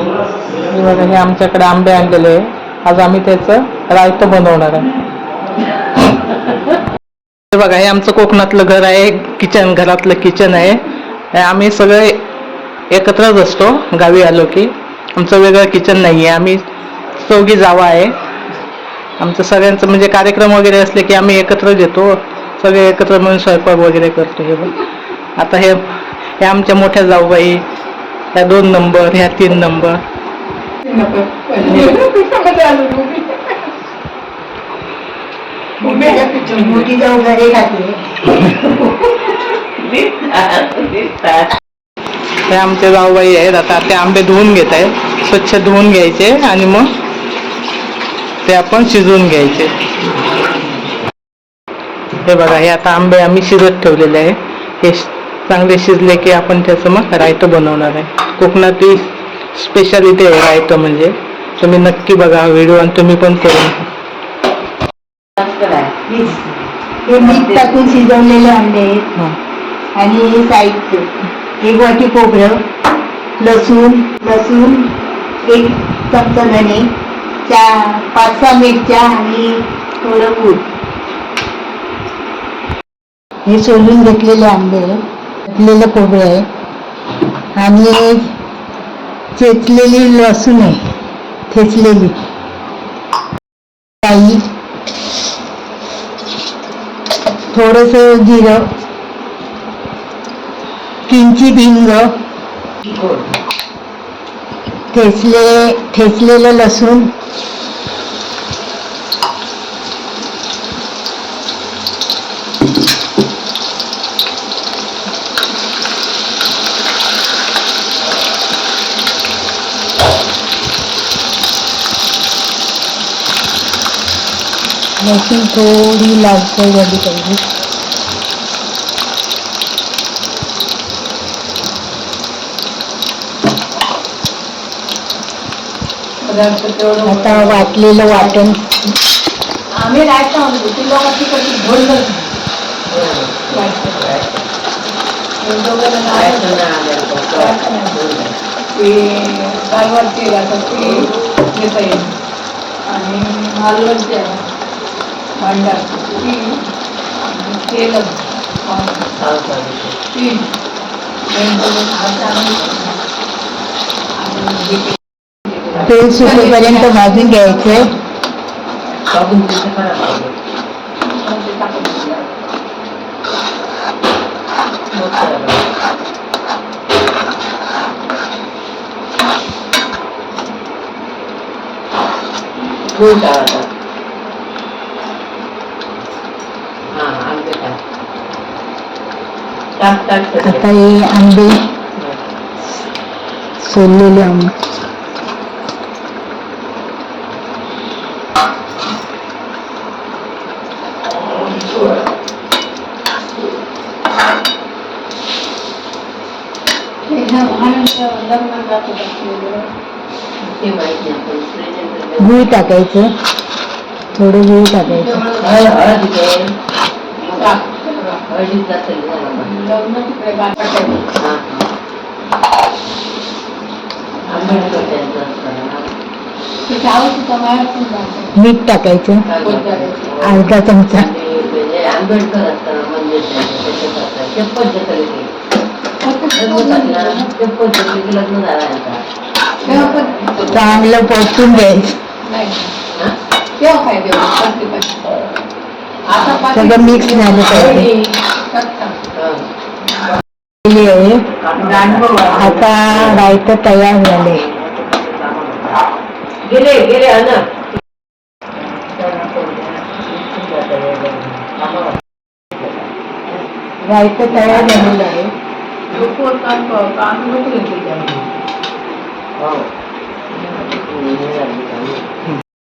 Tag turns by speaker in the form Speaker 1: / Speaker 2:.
Speaker 1: हे बघा, हे आमच्याकडे आंबे आणलेले आहे. आज आम्ही त्याचं रायतं बनवणार आहे. हे बघा, हे आमचं कोकणातलं घर आहे. किचन, घरातलं किचन आहे. आम्ही सगळे एकत्रच असतो गावी आलो की. आमचं वेगळं किचन नाही आहे. आम्ही चौघी जावा आहे. आमचं सगळ्यांचं म्हणजे कार्यक्रम वगैरे असले की आम्ही एकत्रच येतो. सगळे एकत्र मिळून स्वयंपाक वगैरे करतो. हे बघ, आता हे आमच्या मोठ्या जाऊबाई, ह्या 2 नंबर, ह्या 3 नंबर.
Speaker 2: मोठी जाऊ घरी राहते.
Speaker 1: हे आमचे जाऊबाई आहेत. आता ते आंबे धुवून घेत आहेत. स्वच्छ धुवून घ्यायचे आणि मग ते आपण शिजवून घ्यायचे. हे बघा, हे आता आंबे आम्ही शिजत ठेवलेले आहे. हे चांगले शिजले की आपण त्याचं मग रायतं बनवणार आहे. कोकणातील स्पेशालिटी आहे रायतं म्हणजे. तुम्ही नक्की बघा व्हिडिओ आणि तुम्ही पण करून.
Speaker 2: हे मीठ टाकून शिजवलेले अंडे आहेत. आणि साईडचे 1 वाटी खोबरं, लसूण 1 चमचा धणे, 5-6 मिरच्या आणि थोडं गूळ. हे सोलून घेतलेले आंबे, घेतलेलं खोबरं आहे आणि चेचलेली लसूण आहे, ठेचलेली काही, थोडंसं जिरं, किंचित हिंग, ठेचलेलं लसूण, लसूण थोडी लालसर झाली पाहिजे. आता वाटलेलं वाटण आम्ही तेल सुटेपर्यंत भाजून घ्यायचे. आता हे आंबे, सोललेले आंबे गूळ टाकायचं, थोडं गूळ टाकायचं. मीठ टाकायचं अर्धा चमचा. चांगलं परतून घ्यायचं. सगळं मिक्स झालं पाहिजे. आता रायतं तयार झाले. रायतं तयार झालेलं आहे.